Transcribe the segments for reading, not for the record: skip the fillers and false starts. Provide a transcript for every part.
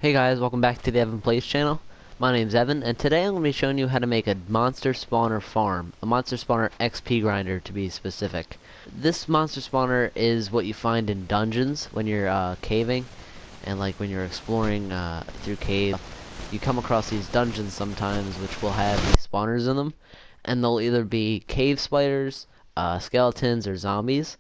Hey guys, welcome back to the Evan Plays channel. My name's Evan, and today I'm going to be showing you how to make a monster spawner farm. A monster spawner XP grinder, to be specific. This monster spawner is what you find in dungeons when you're caving, and like when you're exploring through caves. You come across these dungeons sometimes which will have these spawners in them, and they'll either be cave spiders, skeletons, or zombies.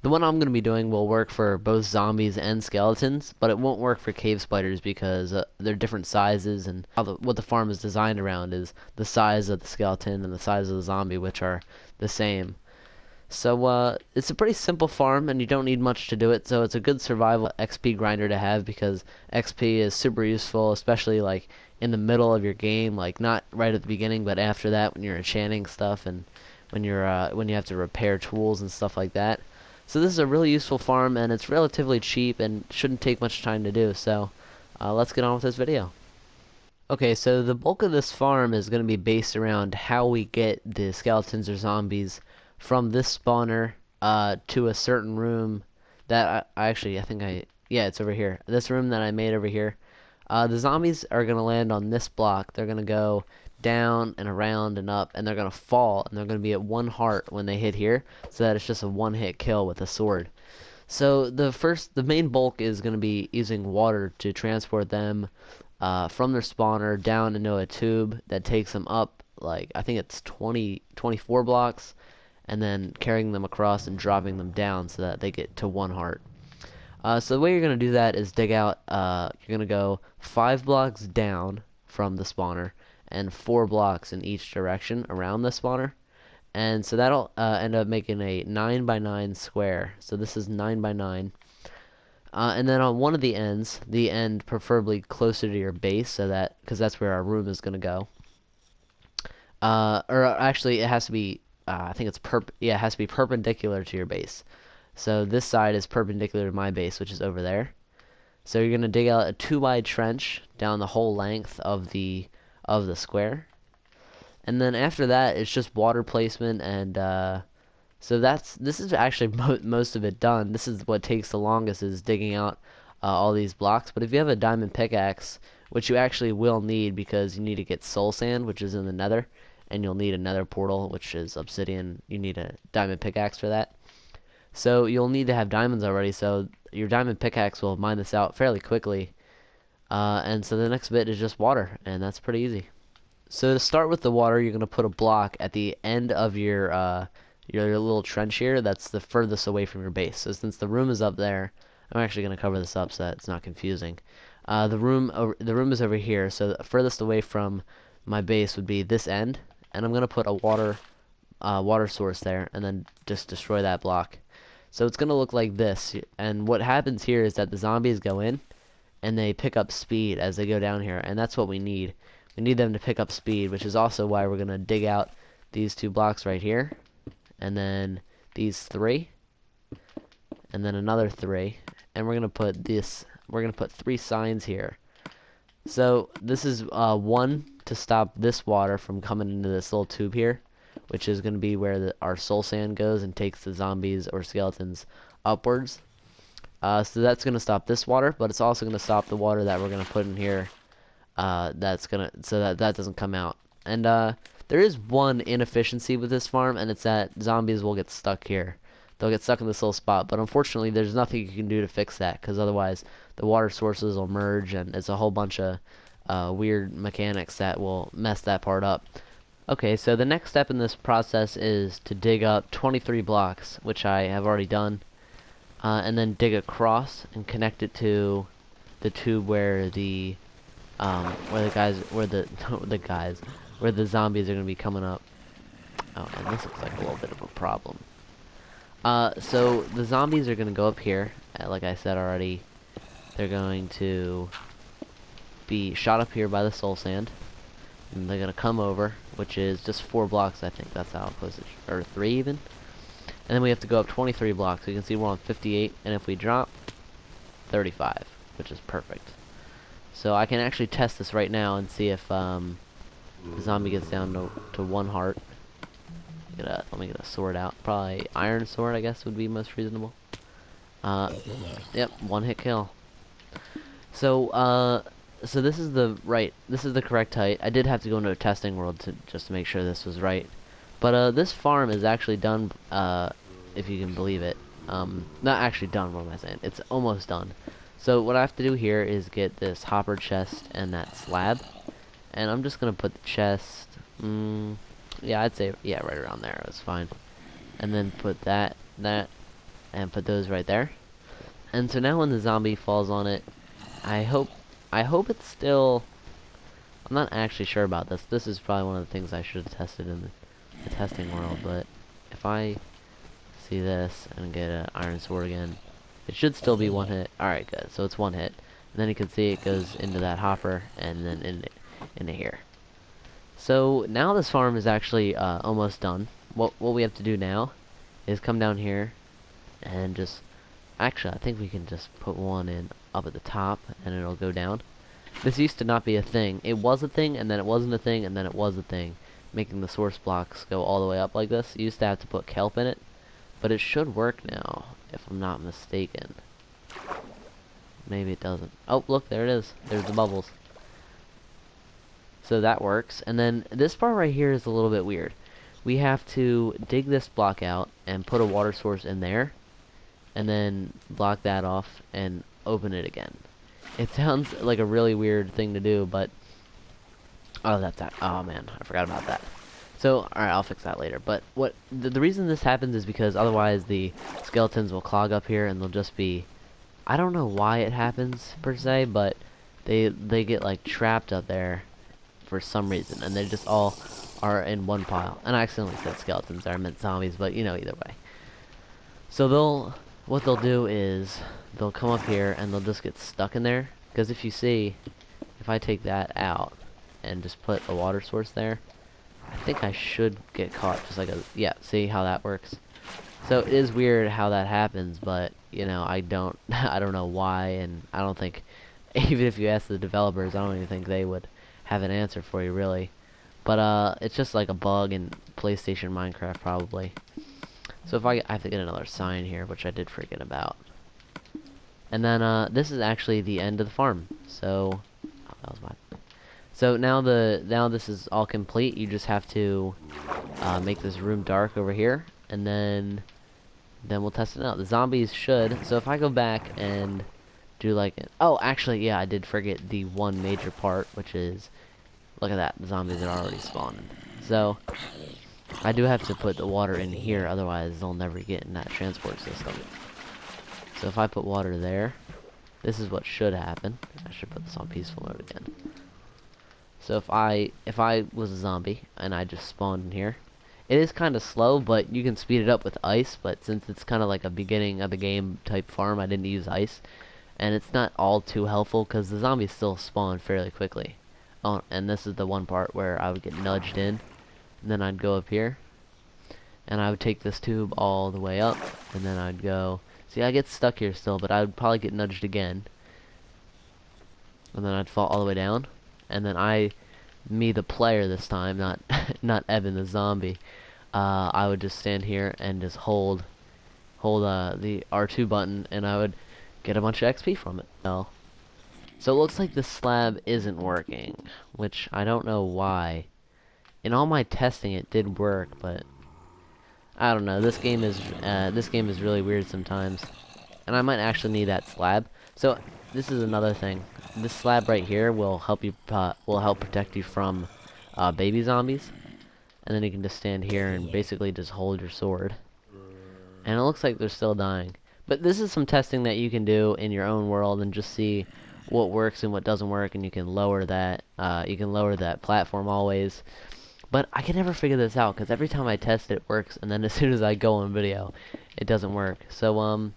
The one I'm going to be doing will work for both zombies and skeletons, but it won't work for cave spiders because they're different sizes, and what the farm is designed around is the size of the skeleton and the size of the zombie, which are the same. So it's a pretty simple farm, and you don't need much to do it, so it's a good survival XP grinder to have because XP is super useful, especially like in the middle of your game, like not right at the beginning, but after that when you're enchanting stuff and when you have to repair tools and stuff like that. So this is a really useful farm, and it's relatively cheap and shouldn't take much time to do. So let's get on with this video. Okay, so the bulk of this farm is going to be based around how we get the skeletons or zombies from this spawner to a certain room that yeah, it's over here. This room that I made over here. The zombies are going to land on this block. They're going to go down and around and up, and they're going to fall, and they're going to be at 1 heart when they hit here, so that it's just a one-hit kill with a sword. So the main bulk is going to be using water to transport them from their spawner down into a tube that takes them up, like, I think it's 24 blocks, and then carrying them across and dropping them down so that they get to 1 heart. So the way you're going to do that is dig out, you're going to go 5 blocks down from the spawner and 4 blocks in each direction around the spawner. And so that'll end up making a 9 by 9 square. So this is 9 by 9. And then on one of the ends, the end preferably closer to your base, so that, because that's where our room is going to go. Or actually, it has to be, I think it's it has to be perpendicular to your base. So this side is perpendicular to my base, which is over there. So you're going to dig out a 2 wide trench down the whole length of the square. And then after that, it's just water placement, and so this is actually most of it done. This is what takes the longest, is digging out all these blocks. But if you have a diamond pickaxe, which you actually will need because you need to get soul sand, which is in the nether, and you'll need a nether portal, which is obsidian. You need a diamond pickaxe for that. So you'll need to have diamonds already, so your diamond pickaxe will mine this out fairly quickly. And so the next bit is just water, and that's pretty easy. So to start with the water, you're going to put a block at the end of your little trench here that's the furthest away from your base. So since the room is up there, I'm actually going to cover this up so that it's not confusing. The room is over here, so the furthest away from my base would be this end, and I'm going to put a water source there, and then just destroy that block. So it's going to look like this, and what happens here is that the zombies go in, and they pick up speed as they go down here, and that's what we need. We need them to pick up speed, which is also why we're going to dig out these 2 blocks right here, and then these 3, and then another 3, and we're going to put 3 signs here. So this is 1 to stop this water from coming into this little tube here, which is going to be where our soul sand goes and takes the zombies or skeletons upwards. So that's going to stop this water, but it's also going to stop the water that we're going to put in here. So that doesn't come out. And there is one inefficiency with this farm, and it's that zombies will get stuck here. They'll get stuck in this little spot, but unfortunately there's nothing you can do to fix that, because otherwise the water sources will merge, and it's a whole bunch of weird mechanics that will mess that part up. Okay, so the next step in this process is to dig up 23 blocks, which I have already done, and then dig across and connect it to the tube where the zombies are going to be coming up. Oh, and this looks like a little bit of a problem. So the zombies are going to go up here, like I said already. They're going to be shot up here by the soul sand, and they're going to come over, which is just 4 blocks, I think that's how close it is, or 3 even. And then we have to go up 23 blocks. So you can see we're on 58, and if we drop, 35, which is perfect. So I can actually test this right now and see if the zombie gets down to 1 heart. Let me get a sword out. Probably iron sword, I guess, would be most reasonable. Yep, 1 hit kill. So, so this is the correct height. I did have to go into a testing world to just to make sure this was right. But this farm is actually done, if you can believe it. Not actually done, what am I saying? It's almost done. So what I have to do here is get this hopper chest and that slab. And I'm just gonna put the chest, yeah, I'd say, yeah, right around there. It's fine. And then put that, and put those right there. And so now when the zombie falls on it, I hope, it's still, I'm not actually sure about this. This is probably one of the things I should have tested in the testing world, but if I see this and get an iron sword again, it should still be one hit. Alright, good. So it's one hit. And then you can see it goes into that hopper and then into here. So now this farm is actually almost done. What we have to do now is come down here and just, actually I think we can just put one in up at the top and it'll go down. This used to not be a thing. It was a thing, and then it wasn't a thing, and then it was a thing, making the source blocks go all the way up like this. You used to have to put kelp in it, but it should work now, if I'm not mistaken. Maybe it doesn't. Oh, look, there it is. There's the bubbles. So that works. And then this part right here is a little bit weird. We have to dig this block out and put a water source in there, and then block that off and open it again. It sounds like a really weird thing to do, but oh, that's that. Oh man, I forgot about that. So, alright, I'll fix that later. But what the reason this happens is because otherwise the skeletons will clog up here and they'll just be, I don't know why it happens per se, but they get like trapped up there for some reason, and they just all are in one pile. And I accidentally said skeletons, I meant zombies, but you know, either way. So what they'll do is they'll come up here and they'll just get stuck in there, because if you see, if I take that out and just put a water source there, I think I should get caught just like a, yeah, see how that works? So it is weird how that happens, but you know, I don't I don't know why, and I don't think, even if you ask the developers, I don't even think they would have an answer for you really. But it's just like a bug in PlayStation Minecraft probably. So if I have to get another sign here, which I did forget about. And then this is actually the end of the farm. So oh, that was my. So now this is all complete. You just have to make this room dark over here, and then we'll test it out. The zombies should. So if I go back and do like, oh, actually, yeah, I did forget the one major part, which is, look at that, the zombies are already spawning. So I do have to put the water in here, otherwise they'll never get in that transport system. So if I put water there, this is what should happen. I should put this on peaceful mode again. So if I was a zombie and I just spawned in here, it is kind of slow, but you can speed it up with ice. But since it's kind of like a beginning of the game type farm, I didn't use ice, and it's not all too helpful because the zombies still spawn fairly quickly. Oh, and this is the one part where I would get nudged in, and then I'd go up here, and I would take this tube all the way up, and then I'd go. See, I get stuck here still, but I would probably get nudged again, and then I'd fall all the way down, and then me the player this time, not not Evan the zombie, I would just stand here and just hold the R2 button, and I would get a bunch of XP from it. So it looks like the slab isn't working, which I don't know why. In all my testing, it did work, but I don't know. This game is really weird sometimes, and I might actually need that slab. So this is another thing. This slab right here will help you protect you from baby zombies, and then you can just stand here and basically just hold your sword. And it looks like they're still dying. But this is some testing that you can do in your own world and just see what works and what doesn't work, and you can lower that platform always. But I can never figure this out because every time I test it, it works, and then as soon as I go on video, it doesn't work. So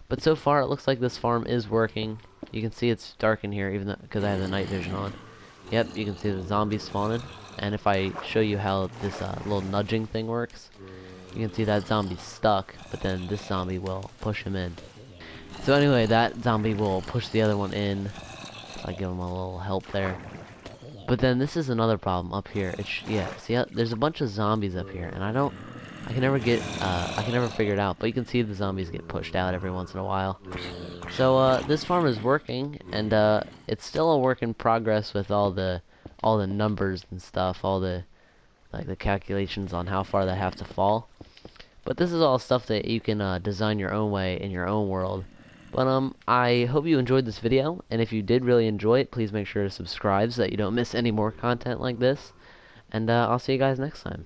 but so far it looks like this farm is working. You can see it's dark in here, even because I have the night vision on. Yep, you can see the zombies spawning. And if I show you how this little nudging thing works, you can see that zombie's stuck, but then this zombie will push him in. So anyway, that zombie will push the other one in. I give him a little help there. But then this is another problem up here. Yeah, see how there's a bunch of zombies up here, and I can never figure it out. But you can see the zombies get pushed out every once in a while. So this farm is working, and it's still a work in progress with all the numbers and stuff, all the like the calculations on how far they have to fall. But this is all stuff that you can design your own way in your own world. But I hope you enjoyed this video, and if you did really enjoy it, please make sure to subscribe so that you don't miss any more content like this. And I'll see you guys next time.